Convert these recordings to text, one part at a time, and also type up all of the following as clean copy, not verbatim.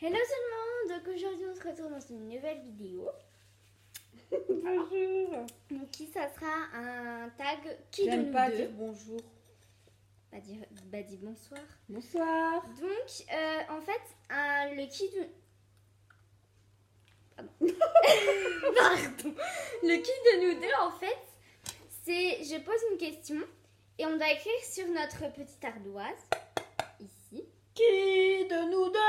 Hello tout le monde, donc aujourd'hui on se retrouve dans une nouvelle vidéo. Bonjour. Donc qui ça sera un tag qui de J'aime nous pas deux dire bonjour. Dis bonsoir. Bonsoir. Donc en fait le qui de... Pardon. Pardon. Le qui de nous deux en fait c'est je pose une question et on doit écrire sur notre petite ardoise ici. Qui de nous deux?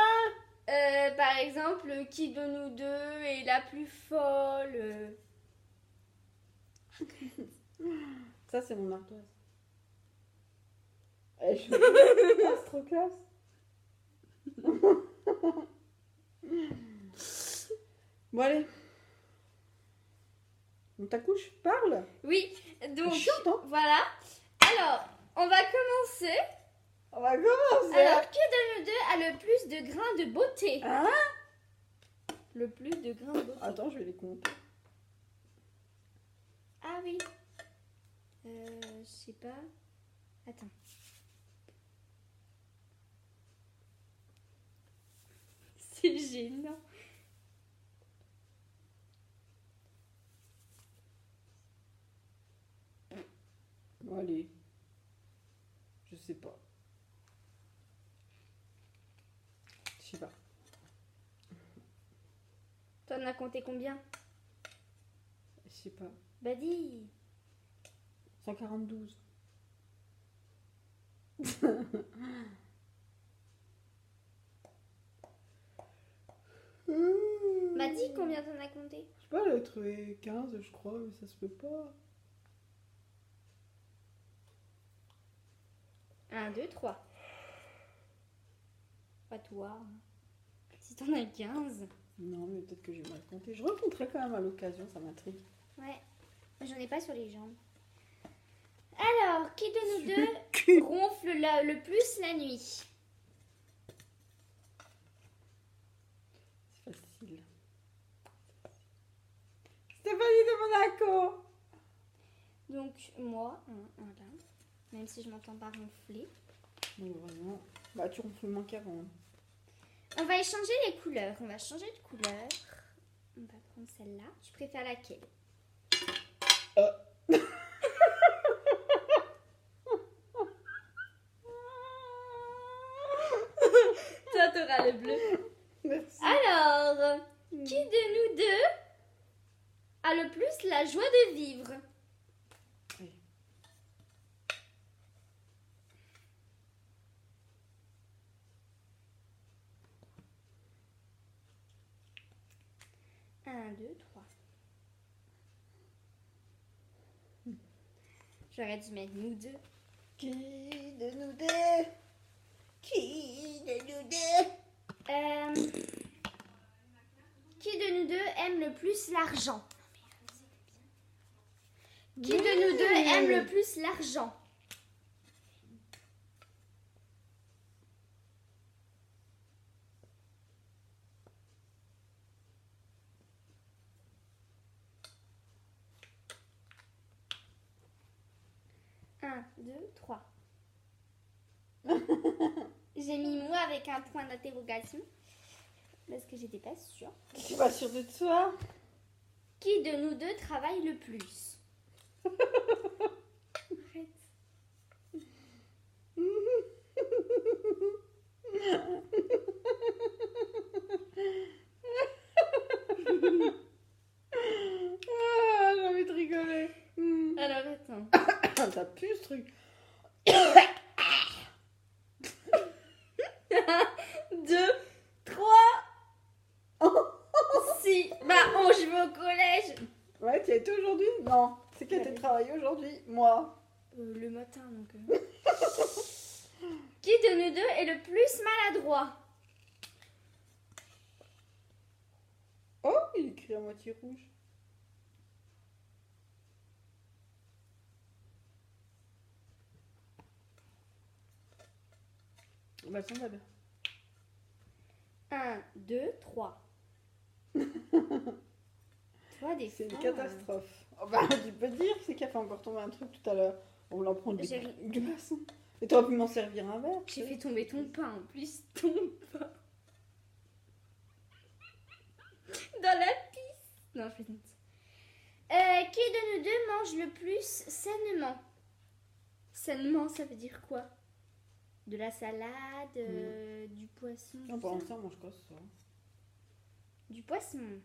Par exemple, qui de nous deux est la plus folle? Ça, c'est mon ardoise. Ah, c'est trop classe. Bon, allez. On t'accouche? Parle. Oui, donc Chante, hein. voilà. Alors, on va commencer. On va commencer. Alors, qui de nous deux a le plus de grains de beauté? Hein? Le plus de grains de beauté. Attends, je vais les compter. Ah oui. Je sais pas. Attends. C'est gênant. Bon, allez. Je sais pas. Je sais pas. T'en as compté combien? Je sais pas. Bah dis. 142. Bah dis combien t'en as compté? Je sais pas, elle a trouvé 15, je crois, mais ça se peut pas. 1, 2, 3. Pas toi. Si t'en as 15. Non, mais peut-être que j'ai mal compté. Je raconterai quand même à l'occasion, ça m'intrigue. Ouais. J'en ai pas sur les jambes. Alors, qui de nous deux ronfle le plus la nuit? C'est facile. Stéphanie de Monaco. Donc, moi, voilà. Même si je m'entends pas ronfler. Donc vraiment, bah tu ronfles moins qu'avant. On va échanger les couleurs. On va changer de couleur. On va prendre celle-là. Tu préfères laquelle? Toi, t'auras le bleu. Merci. Alors, qui de nous deux a le plus la joie de vivre? Oui. Un, deux, trois. J'aurais dû mettre nous deux. Qui de nous deux? Qui de nous deux? Qui de nous deux aime le plus l'argent? Qui de nous deux aime le plus l'argent? Un, deux, trois. J'ai mis moi avec un point d'interrogation parce que j'étais pas sûre. Je suis pas sûre de toi. Qui de nous deux travaille le plus? Arrête. Ah, j'ai envie de rigoler. Alors attends. Ça pue ce truc. 2, 3, 6. Bah, oh, je vais au collège. Ouais, tu as été aujourd'hui? Non. C'est qui a été travaillé aujourd'hui? Moi. Le matin, donc. Qui de nous deux est le plus maladroit? Oh, il écrit à moitié rouge. Bah, ça va bien. 1, 2, 3. Toi, des C'est une fois, catastrophe. Oh, bah, tu peux dire, c'est qui a fait encore tomber un truc tout à l'heure. On voulait en prendre J'ai du glaçon. Et t'aurais pu m'en servir un verre. J'ai fait tomber ton pain en plus, ton pain. mange le plus sainement? Sainement, ça veut dire quoi? De la salade, du poisson. Non, tout pour ça. l'instant, on mange quoi ce soir? Du poisson.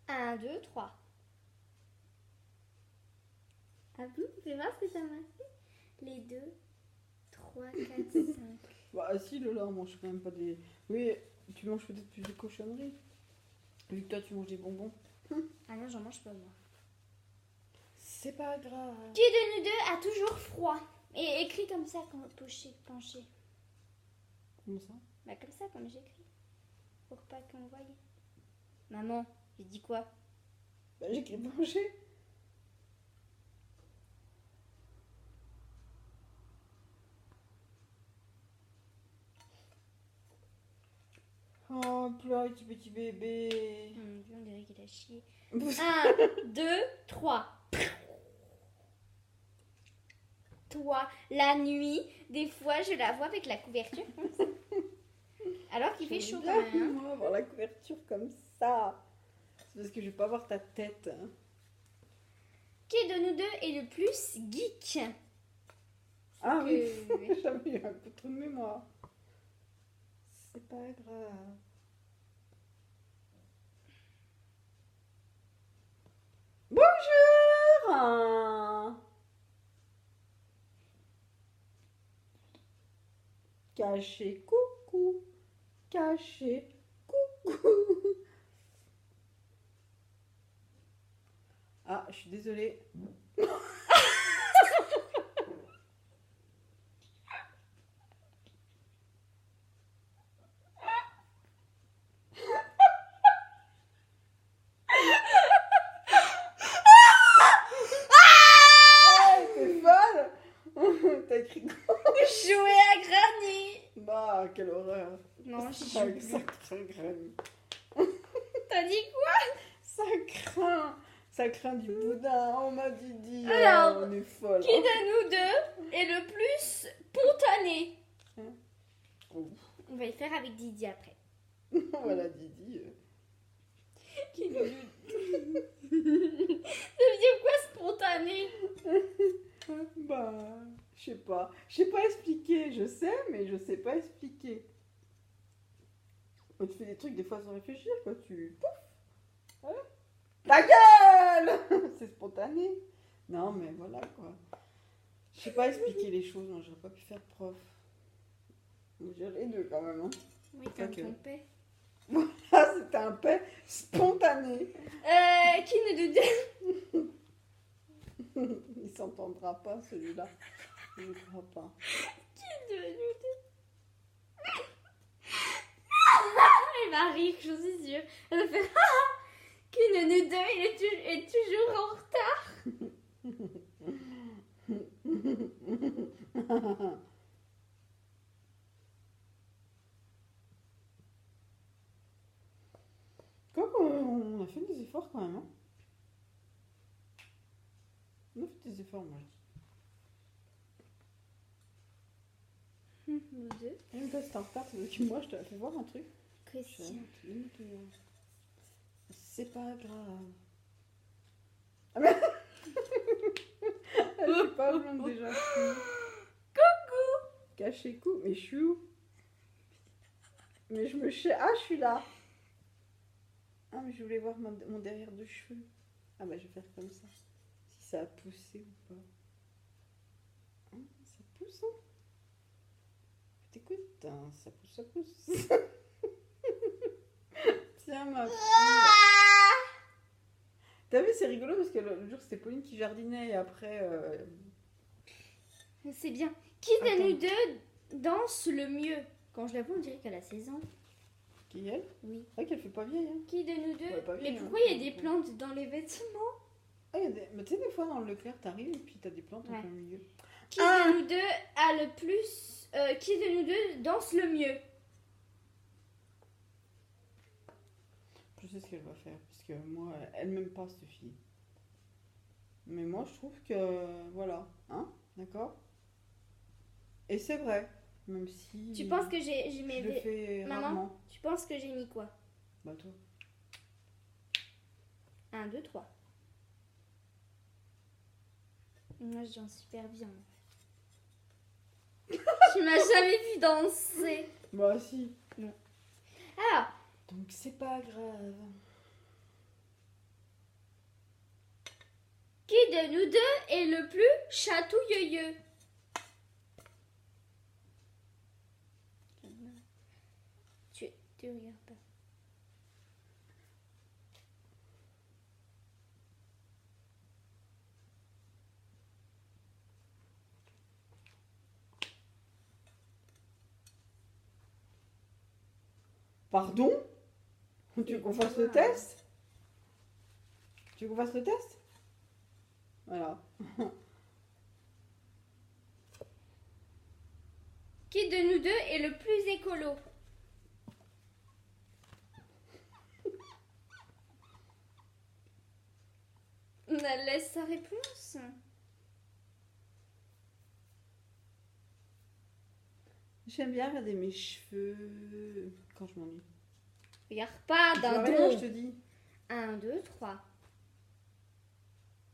Un, deux, trois. Ah bon? Fais voir ce que ça m'a fait. Les 2, 3, 4, 5. Bah si, Lola, on mange quand même pas des... Oui, tu manges peut-être plus de cochonneries. Vu que toi, tu manges des bonbons. Ah non, j'en mange pas moi. C'est pas grave. Qui de nous deux a toujours froid? Et écrit comme ça, quand penché. Comment ça? Bah comme ça, comme j'écris. Pour pas qu'on voie. Maman, j'ai dit quoi? Bah j'écris penché. Oh, pleure, petit bébé. Mon Dieu, on dirait qu'il a chié. 1, 2, 3. Toi, la nuit, des fois, je la vois avec la couverture comme ça. Alors qu'il fait chaud quand même. Hein. Moi, avoir la couverture comme ça. C'est parce que je vais pas voir ta tête. Qui de nous deux est le plus geek? Ah oui, Que- j'avais eu un peu trop de mémoire. C'est pas grave. Bonjour. Caché, coucou. Caché, coucou. Ah, je suis désolée. T'es folle. T'as écrit quoi? Jouer à granny. Bah, quelle horreur. Non, ça, j'ai ça craint, Granny. T'as dit quoi? Ça craint. Ça craint du boudin. On m'a dit. Alors, on est folle. Qui de nous deux est le plus spontané? Oh. On va y faire avec Didi après. Voilà, Didi. Qui de nous Ça veut dire quoi spontané? Bah, je sais pas. Je sais pas expliquer. Je sais, mais je sais pas expliquer. Quand tu fais des trucs des fois sans réfléchir, quoi. Tu. Pouf. Voilà. Ta gueule. C'est spontané. Non, mais voilà, quoi. Je sais pas expliquer les choses. Moi, j'aurais pas pu faire prof. J'ai les deux quand même. Hein. Oui, comme comme ton ton père. Ah, c'était un paix spontané. Qui de nous deux Il s'entendra pas celui-là. Je crois pas. Qui de nous deux Elle va rire, je suis sûre. Elle va faire Qui de nous deux est toujours en retard? Quoi qu'on a fait des efforts quand même. Hein. On a fait des efforts, moi je dis. Nous deux. Et même toi, c'était en retard, c'est parce que moi, je t'avais fait voir un truc. Christian. C'est pas grave. Ah mais... Je suis pas blonde déjà. Coucou. Caché coup, mais je suis où? Mais je me cherche. Ah, je suis là. Ah, mais je voulais voir mon derrière de cheveux. Ah, bah, je vais faire comme ça. Si ça a poussé ou pas. Ah, ça pousse, hein? T'écoutes, hein, ça pousse, ça pousse. Tiens, ma fille. T'as vu, c'est rigolo parce que l'autre jour, c'était Pauline qui jardinait et après. C'est bien. Qui de Attends. nous deux danse le mieux? Quand je la vois, on dirait qu'elle a 16 ans. Qui elle? Oui. C'est vrai qu'elle fait pas vieille, hein? Qui de nous deux Ouais, pas Mais vieille, pourquoi hein. il y a des plantes dans les vêtements? Ah, y a des... Mais tu sais, des fois dans le Leclerc, t'arrives et puis t'as des plantes Ouais. en plein milieu. Qui de nous deux a le plus... qui de nous deux danse le mieux? Je sais ce qu'elle va faire. Parce Parce que moi, elle m'aime pas, cette fille. Mais moi, je trouve que... Voilà. Hein? D'accord? Et c'est vrai. Même si... Tu penses que j'ai je mis... le fais Maman, rarement. tu penses que j'ai mis quoi? Bah toi. 1, 2, 3. Moi, j'en super bien. Tu m'as jamais vu danser. Bah si. Alors, Donc c'est pas grave. qui de nous deux est le plus chatouilleux? Tu regardes pas. Pardon? Tu veux qu'on fasse le test? Tu veux qu'on fasse le test? Voilà. Qui de nous deux est le plus écolo? Elle laisse sa réponse. J'aime bien regarder mes cheveux quand je m'ennuie. Regarde pas Je d'un vois rien, je dos. te dis. 1, 2, 3.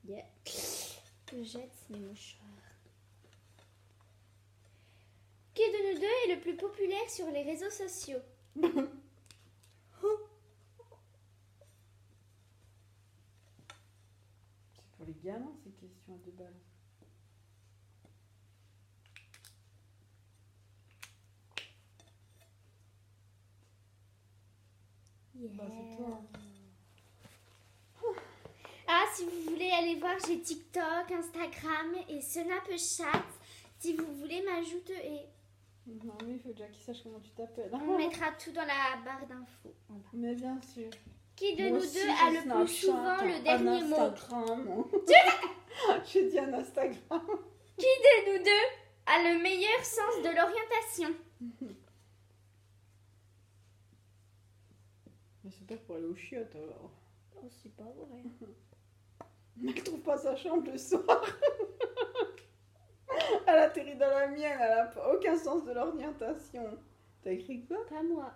Yeah. Je jette mes mouchoirs. Qui de nous deux est le plus populaire sur les réseaux sociaux? C'est pour les gamins ces questions à 2 balles. Yeah. Bah c'est toi. Ah, si vous voulez aller voir, j'ai TikTok, Instagram et Snapchat. Si vous voulez m'ajouter, Non mais il faut déjà qu'il sache comment tu t'appelles. on mettra tout dans la barre d'infos. en bas. Mais bien sûr. Qui de Moi nous aussi, deux j'ai a le plus Snapchat, souvent le dernier un mot? Instagram. J'ai dit un Instagram. Qui de nous deux a le meilleur sens de l'orientation? Mais c'est pas pour aller aux chiottes alors. Oh, c'est pas vrai. Elle trouve pas sa chambre le soir. Elle atterrit dans la mienne, elle a aucun sens de l'orientation. T'as écrit quoi? Pas moi.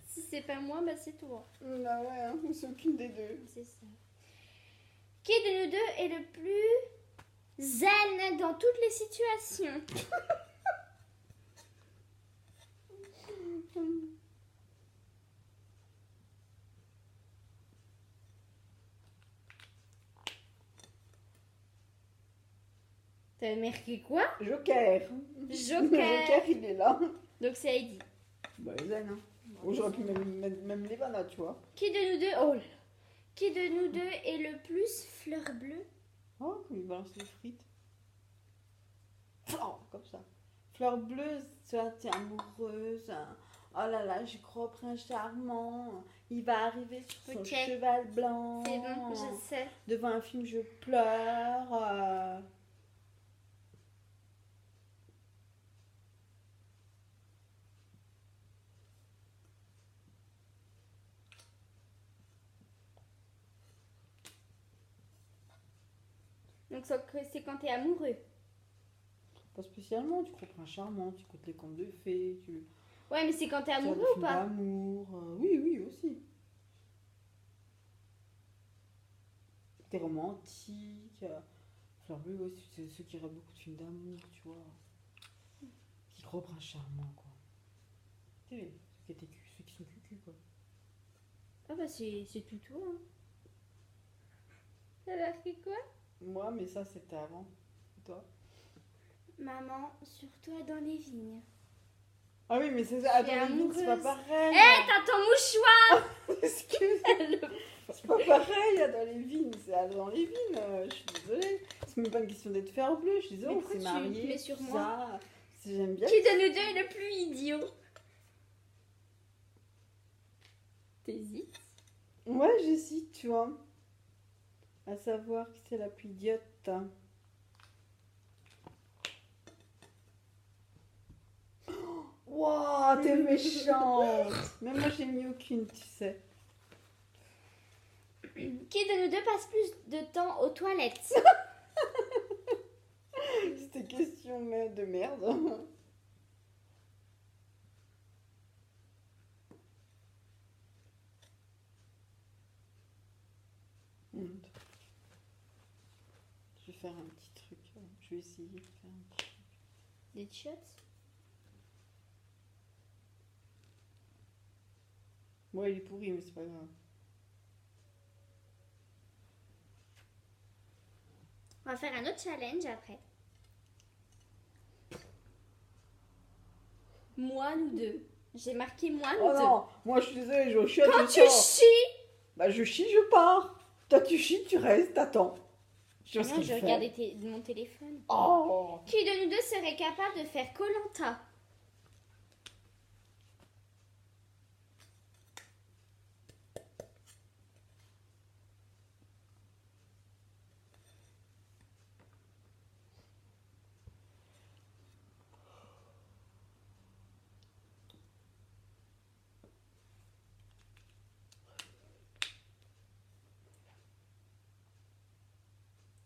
Si c'est pas moi, bah c'est toi. Bah ouais, hein, ou c'est aucune des deux. C'est ça. Qui de nous deux est le plus zen dans toutes les situations? T'avais marqué quoi? Joker. Joker, il est là. Donc c'est Heidi. Bah, zen, hein. Ou j'aurais pu même les vannes, tu vois. Qui de nous deux... Oh là. Qui de nous deux est le plus fleur bleue? Oh, comme il balance les frites. Oh, comme ça. Fleur bleue, tu vois, t'es amoureuse. Hein. Oh là là, j'y crois au prince charmant. Il va arriver sur son Ok. cheval blanc. C'est bon, je sais. Devant un film, je pleure. Donc c'est quand t'es amoureux. Pas spécialement, tu crois au prince charmant, tu écoutes les contes de fées, tu Ouais, mais c'est quand t'es regardes amoureux des ou films pas? d'amour. Oui, oui, aussi. T'es romantique. Fleur bleue aussi, c'est ceux qui regardent beaucoup de films d'amour, tu vois. Qui croient au prince charmant, quoi. Tu sais, ceux qui sont cucu, quoi. Ah bah c'est tout toi. Hein. T'as marqué quoi? Moi, mais ça, c'était avant. Et toi? Maman, sur toi dans les vignes. Ah oui, mais c'est ça. Je suis Attends, les vignes, c'est pas amoureuse. pareil. Hé, t'as ton mouchoir! Excuse. C'est pas pareil dans les vignes, c'est dans les vignes. Je suis désolée. C'est même pas une question d'être fleur bleue. Je suis désolée, Mais on pourquoi s'est tu mariés. mets sur tout moi ça. J'aime bien. Qui de nous deux est le plus idiot? T'hésites? Ouais, j'hésite, tu vois. À savoir qui c'est la plus idiote. Wow, t'es méchante. Même moi, j'ai mis aucune, tu sais. Qui de nous deux passe plus de temps aux toilettes? C'était question de merde. Je vais faire un petit truc. Je vais essayer de faire un petit truc. Des chiottes? Bon, il est pourri, mais c'est pas grave. On va faire un autre challenge après. Moi, nous deux. J'ai marqué moi, nous Oh deux. non, moi je suis désolée, je chiotte. Quand je tu sors. chies! Bah je chie, je pars. Toi tu chies, tu restes, t'attends. Je Non, je regardais mon téléphone. Oh. Qui de nous deux serait capable de faire Koh-Lanta?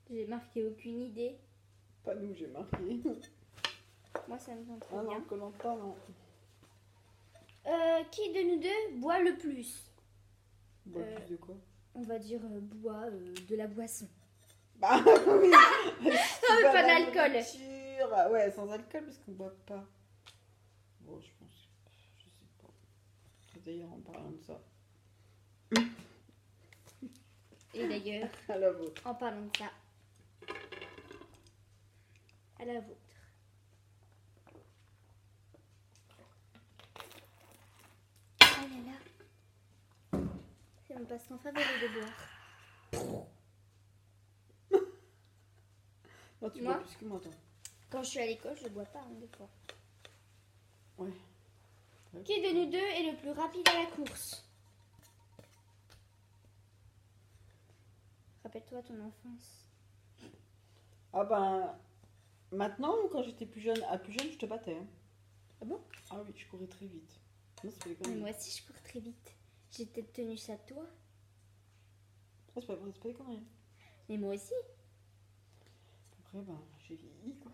J'ai marqué aucune idée. Pas nous, j'ai marqué. Moi, ça me sent Ah trop non, bien. Koh-Lanta, non. Qui de nous deux boit le plus? Bah, plus de quoi? On va dire boit de la boisson. Bah oui. mais pas d'alcool. Nourriture. Ouais, sans alcool parce qu'on boit pas. Bon, je pense. Je sais pas. D'ailleurs, en parlant de ça. Et d'ailleurs, À la vôtre. en parlant de ça, à la vôtre. Oh là là. C'est mon passe-temps favori de boire. Non, tu Moi bois plus que moi, toi. Quand je suis à l'école, je bois pas, des fois. Ouais. Qui de nous deux est le plus rapide à la course? Rappelle-toi ton enfance. Ah ben. Maintenant, quand j'étais plus jeune, je te battais. Hein. Ah bon? Ah oui, je courais très vite. Non, c'est pas des Mais conneries. moi aussi, je cours très vite. J'ai peut-être tenu ça de toi. Ah, c'est pas vrai, c'est pas des conneries. Mais moi aussi. Après, ben, j'ai vieilli, quoi.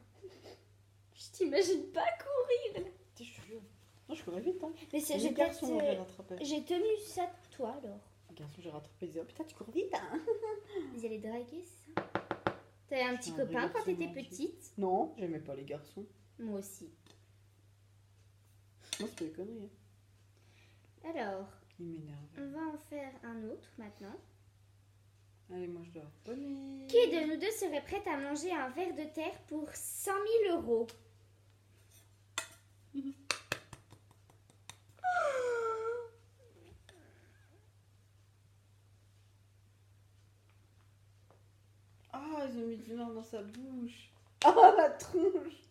Je t'imagine pas courir. Tu sais, je te jure. Non, je courais vite, hein. Mais c'est Les j'ai garçons, peut-être, j'ai rattrapé. j'ai tenu ça de toi alors. Les garçons, j'ai rattrapé. Ils disaient, oh putain, tu cours vite, hein. Ils allaient draguer, c'est ça? T'avais un petit J'étais un vrai copain quand garçon t'étais magique. petite? Non, j'aimais pas les garçons. Moi aussi. Non, c'est pas des conneries. Hein. Alors, Ils m'énervent. on va en faire un autre maintenant. Allez, moi, je dois abonner. Qui de nous deux serait prête à manger un ver de terre pour 100 000 euros? Ah, ils ont mis du noir dans sa bouche. Ah, la tronche.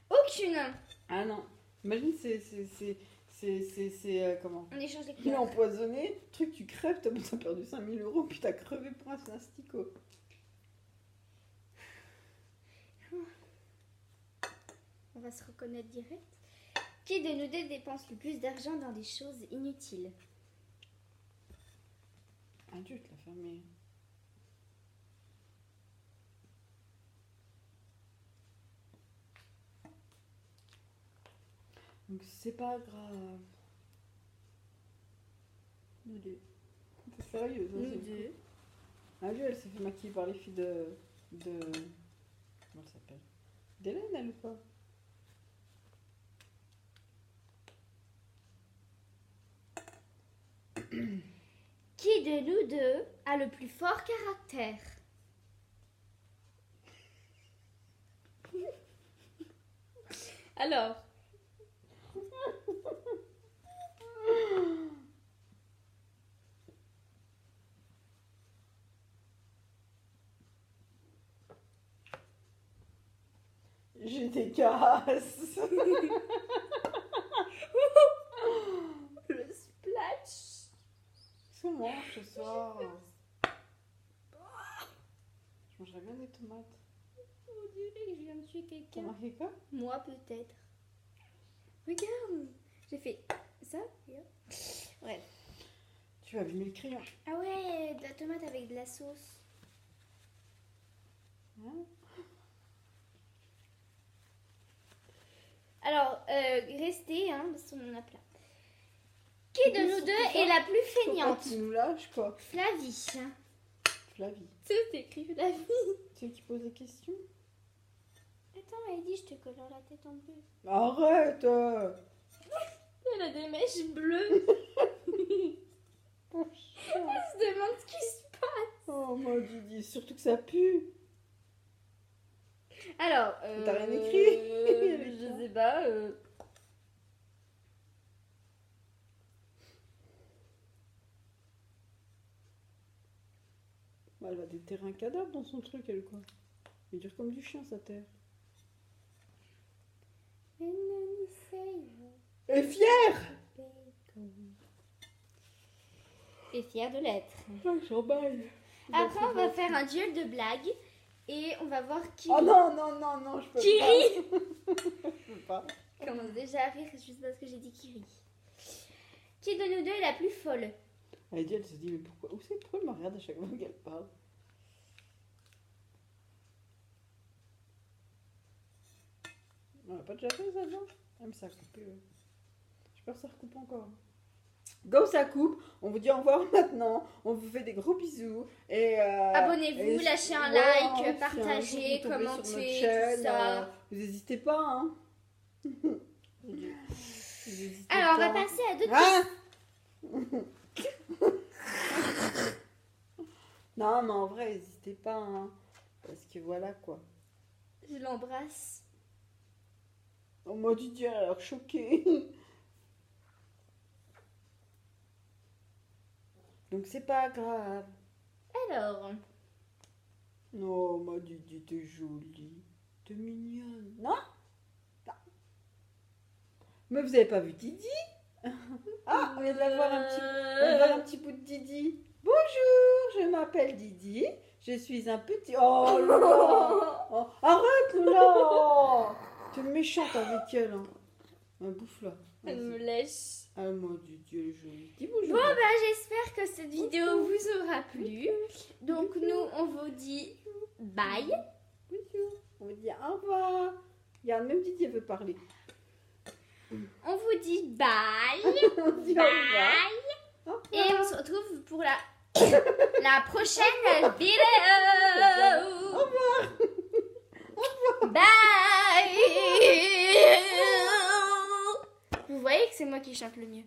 Aucune. Ah non. Imagine, comment? On échange les Il est couleurs. empoisonné, truc, tu crèves, t'as perdu 5000 euros, puis t'as crevé pour un asticot. On va se reconnaître direct. Qui de nous deux dépense le plus d'argent dans des choses inutiles? Ah, Dieu, te l'a fermé. Donc c'est pas grave. Nous deux. T'es sérieuse, hein, Nous c'est deux. cool. Ah, Dieu, elle s'est fait maquiller par les filles de... Comment elle s'appelle? D'Hélène, elle ou pas? Qui de nous deux a le plus fort caractère? Alors, J'ai des casses. le splash. Qu'est-ce qu'on mange ce soir? Je mangerais bien des tomates. On dirait que je viens de tuer T'as quelqu'un. marqué quoi? Moi peut-être. Regarde, j'ai fait ça. Et hop. Bref. Tu vas abîmer le crayon. Ah ouais, de la tomate avec de la sauce. Hein? Alors, restez, hein, parce qu'on en a plein. Qui de nous deux est la plus Faut pas feignante? que tu nous lâches, quoi. Flavie. Flavie. C'est écrit Flavie. C'est elle qui pose des questions. Attends, elle dit, je te colore la tête en bleu. Arrête Elle a des mèches bleues. Oh, Elle se demande ce qui se passe. oh mon Didi, surtout que ça pue. Alors, T'as rien écrit? je sais pas. Elle va déterrer un cadavre dans son truc, elle, quoi. Il dure comme du chien, sa terre. Et fière. Et fière de l'être. J'en baille. Après, on va faire un duel de blagues et on va voir qui. Oh non, non, non, non, je peux Qui pas. rit. Je peux pas. Je commence déjà à rire juste parce que j'ai dit qui rit. Qui de nous deux est la plus folle? Elle dit, elle se dit, mais pourquoi? Où c'est? Pourquoi elle me regarde à chaque fois qu'elle parle? On l'a pas déjà fait ça, non? Ah, mais ça a coupé, ouais. J'espère que ça recoupe encore. Comme ça coupe, on vous dit au revoir maintenant. On vous fait des gros bisous. Et Abonnez-vous, et- lâchez un ouais, like, si un partagez, jour vous tombez sur notre commentez, chaîne, tout ça. vous n'hésitez pas, hein. Vous hésitez Alors, on va pas. passer à d'autres Hein? Non, mais en vrai, n'hésitez pas, hein. Parce que voilà, quoi. Je l'embrasse. On m'a dit, elle a l'air choquée. Donc, c'est pas grave. Alors, Non, m'a dit, t'es jolie. T'es mignonne. Non? Non. Mais vous avez pas vu Didi? Ah, on vient de la voir un petit, on vient de voir un petit bout de Didi. Bonjour, je m'appelle Didi. Je suis un petit... Oh là! Oh, arrête là! Tu es méchante avec elle. Hein. Bouffe là. elle me lèche. Ah, moi, Didi, elle est jolie. Dis bonjour. Bon, bah, j'espère que cette vidéo vous aura plu. Donc, nous, on vous dit bye. Bonjour. On vous dit au revoir. Regarde, même Didi, elle veut parler. On vous dit bye. On dit au revoir. Bye. Au revoir. Et on se retrouve pour la, la prochaine vidéo. Au revoir. Bye. Vous voyez que c'est moi qui chante le mieux.